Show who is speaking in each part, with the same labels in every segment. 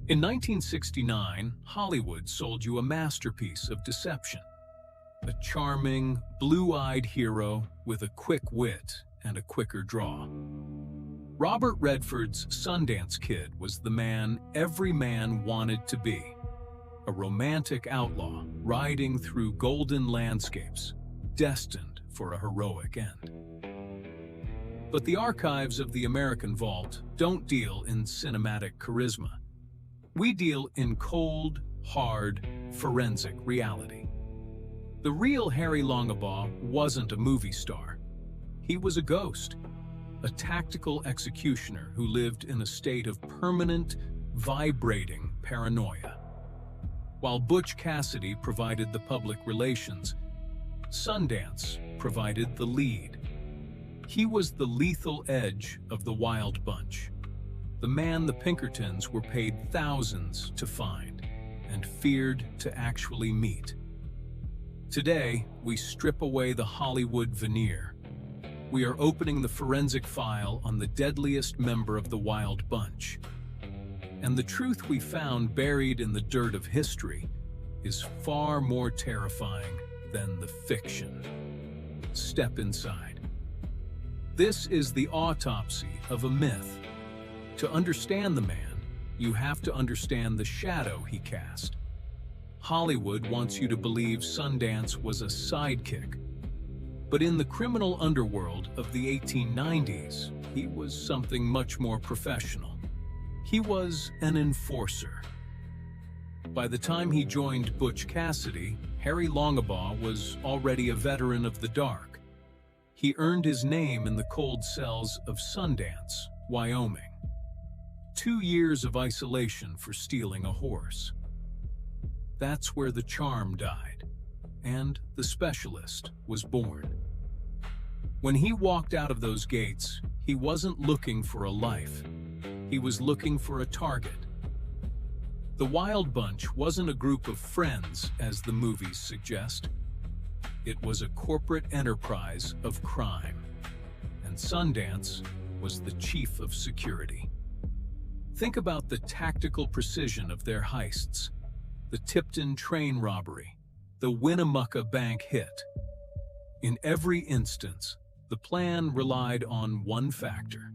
Speaker 1: In 1969, Hollywood sold you a masterpiece of deception. A charming, blue-eyed hero with a quick wit and a quicker draw. Robert Redford's Sundance Kid was the man every man wanted to be. A romantic outlaw riding through golden landscapes, destined for a heroic end. But the archives of the American Vault don't deal in cinematic charisma. We deal in cold, hard, forensic reality. The real Harry Longabaugh wasn't a movie star. He was a ghost, a tactical executioner who lived in a state of permanent, vibrating paranoia. While Butch Cassidy provided the public relations, Sundance provided the lead. He was the lethal edge of the Wild Bunch, the man the Pinkertons were paid thousands to find and feared to actually meet. Today, we strip away the Hollywood veneer. We are opening the forensic file on the deadliest member of the Wild Bunch. And the truth we found buried in the dirt of history is far more terrifying than the fiction. Step inside. This is the autopsy of a myth. To understand the man, you have to understand the shadow he cast. Hollywood wants you to believe Sundance was a sidekick. But in the criminal underworld of the 1890s, he was something much more professional. He was an enforcer. By the time he joined Butch Cassidy, Harry Longabaugh was already a veteran of the dark. He earned his name in the cold cells of Sundance, Wyoming. 2 years of isolation for stealing a horse. That's where the charm died, and the specialist was born. When he walked out of those gates, he wasn't looking for a life. He was looking for a target. The Wild Bunch wasn't a group of friends, as the movies suggest. It was a corporate enterprise of crime, and Sundance was the chief of security. Think about the tactical precision of their heists. The Tipton train robbery, the Winnemucca bank hit. In every instance, the plan relied on one factor: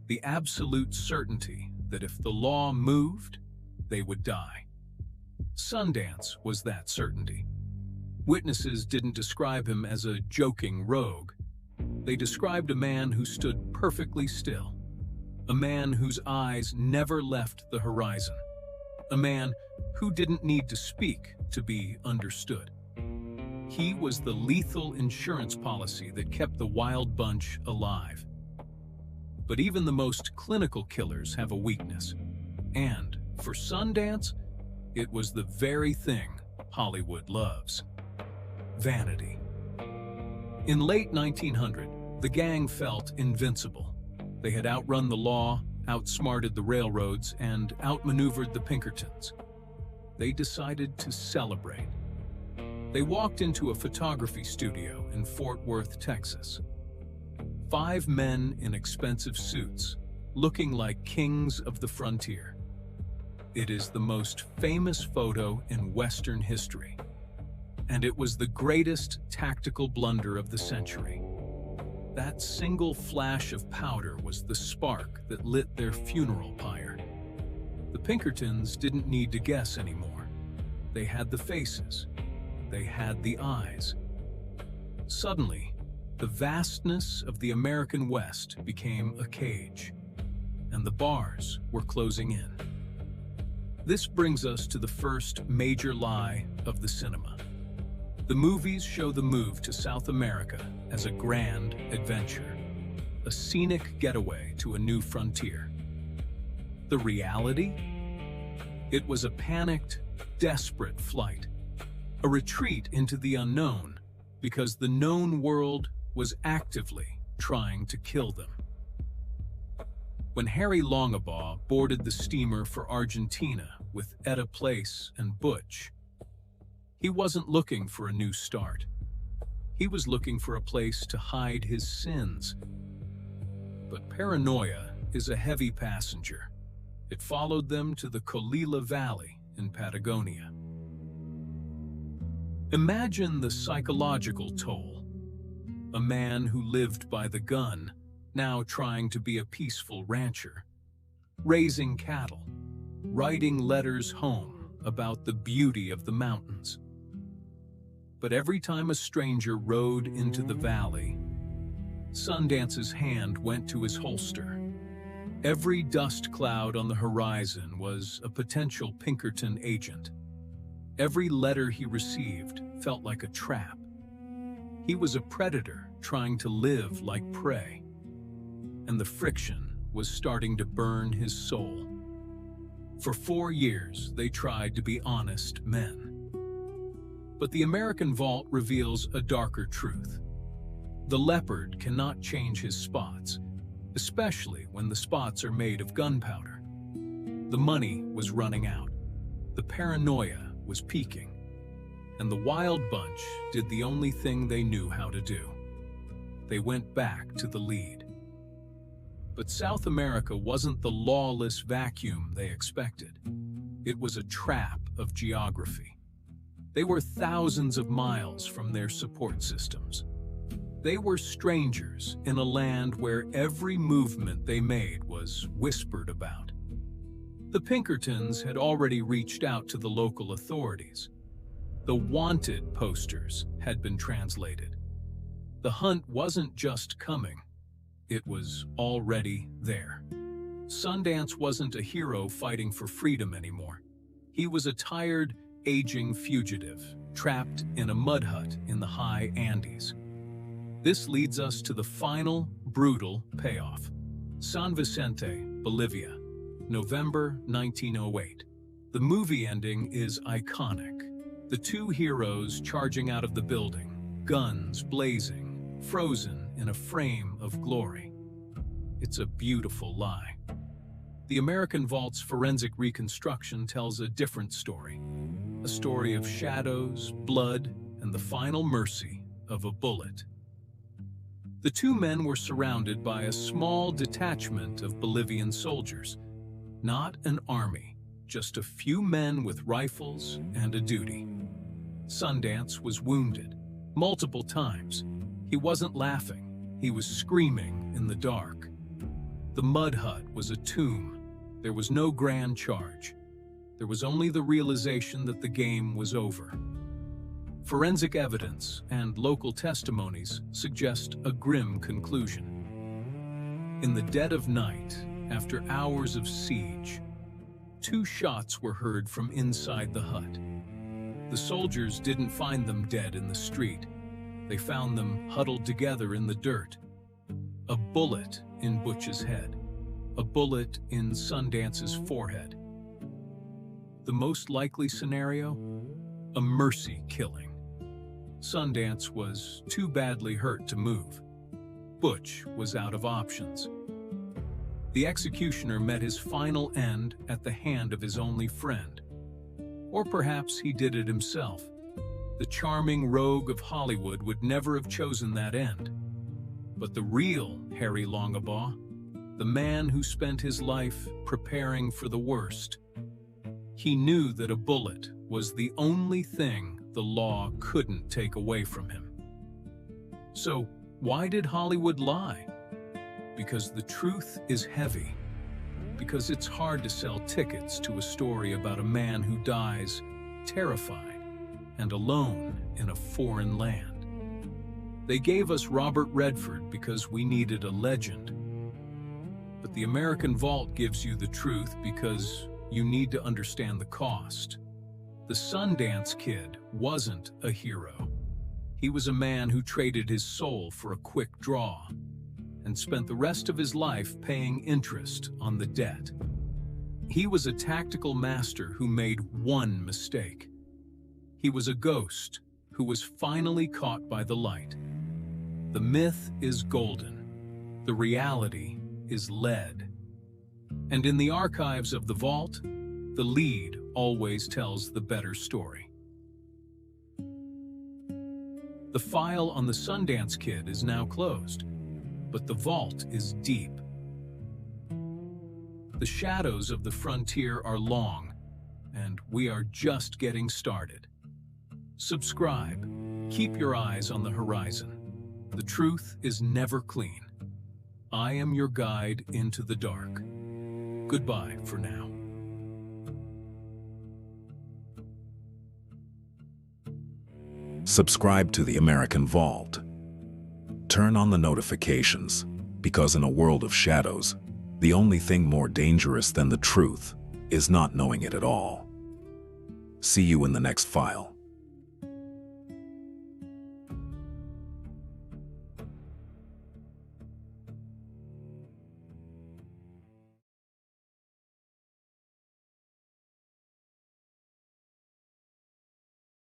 Speaker 1: the absolute certainty that if the law moved, they would die. Sundance was that certainty. Witnesses didn't describe him as a joking rogue. They described a man who stood perfectly still, a man whose eyes never left the horizon, a man who didn't need to speak to be understood. He was the lethal insurance policy that kept the Wild Bunch alive. But even the most clinical killers have a weakness. And for Sundance, it was the very thing Hollywood loves: vanity. In late 1900, the gang felt invincible. They had outrun the law, outsmarted the railroads, and outmaneuvered the Pinkertons. They decided to celebrate. They walked into a photography studio in Fort Worth, Texas. 5 men in expensive suits, looking like kings of the frontier. It is the most famous photo in Western history, and it was the greatest tactical blunder of the century. That single flash of powder was the spark that lit their funeral pyre. The Pinkertons didn't need to guess anymore. They had the faces. They had the eyes. Suddenly, the vastness of the American West became a cage, and the bars were closing in. This brings us to the first major lie of the cinema. The movies show the move to South America as a grand adventure, a scenic getaway to a new frontier. The reality? It was a panicked, desperate flight, a retreat into the unknown, because the known world was actively trying to kill them. When Harry Longabaugh boarded the steamer for Argentina with Etta Place and Butch, he wasn't looking for a new start. He was looking for a place to hide his sins. But paranoia is a heavy passenger. It followed them to the Colilla Valley in Patagonia. Imagine the psychological toll. A man who lived by the gun, now trying to be a peaceful rancher, raising cattle, writing letters home about the beauty of the mountains. But every time a stranger rode into the valley, Sundance's hand went to his holster. Every dust cloud on the horizon was a potential Pinkerton agent. Every letter he received felt like a trap. He was a predator trying to live like prey, and the friction was starting to burn his soul. For 4 years, they tried to be honest men. But the American Vault reveals a darker truth. The leopard cannot change his spots, especially when the spots are made of gunpowder. The money was running out. The paranoia was peaking. And the Wild Bunch did the only thing they knew how to do. They went back to the lead. But South America wasn't the lawless vacuum they expected. It was a trap of geography. They were thousands of miles from their support systems. They were strangers in a land where every movement they made was whispered about. The Pinkertons had already reached out to the local authorities. The wanted posters had been translated. The hunt wasn't just coming, it was already there. Sundance wasn't a hero fighting for freedom anymore. He was a tired, aging fugitive, trapped in a mud hut in the high Andes. This leads us to the final, brutal payoff. San Vicente, Bolivia, November 1908. The movie ending is iconic. The two heroes charging out of the building, guns blazing, frozen in a frame of glory. It's a beautiful lie. The American Vault's forensic reconstruction tells a different story. A story of shadows, blood, and the final mercy of a bullet. The two men were surrounded by a small detachment of Bolivian soldiers. Not an army, just a few men with rifles and a duty. Sundance was wounded, multiple times. He wasn't laughing, he was screaming in the dark. The mud hut was a tomb. There was no grand charge. There was only the realization that the game was over. Forensic evidence and local testimonies suggest a grim conclusion. In the dead of night, after hours of siege, 2 shots were heard from inside the hut. The soldiers didn't find them dead in the street. They found them huddled together in the dirt. A bullet in Butch's head. A bullet in Sundance's forehead. The most likely scenario? A mercy killing. Sundance was too badly hurt to move. Butch was out of options. The executioner met his final end at the hand of his only friend. Or perhaps he did it himself. The charming rogue of Hollywood would never have chosen that end. But the real Harry Longabaugh, the man who spent his life preparing for the worst, he knew that a bullet was the only thing the law couldn't take away from him. So, why did Hollywood lie? Because the truth is heavy. Because it's hard to sell tickets to a story about a man who dies terrified and alone in a foreign land. They gave us Robert Redford because we needed a legend. But the American Vault gives you the truth because you need to understand the cost. The Sundance Kid wasn't a hero. He was a man who traded his soul for a quick draw and spent the rest of his life paying interest on the debt. He was a tactical master who made one mistake. He was a ghost who was finally caught by the light. The myth is golden. The reality is lead. And in the archives of the Vault, the lead always tells the better story. The file on the Sundance Kid is now closed, but the vault is deep. The shadows of the frontier are long, and we are just getting started. Subscribe. Keep your eyes on the horizon. The truth is never clean. I am your guide into the dark. Goodbye for now.
Speaker 2: Subscribe to the American Vault. Turn on the notifications, because in a world of shadows, the only thing more dangerous than the truth is not knowing it at all. See you in the next file.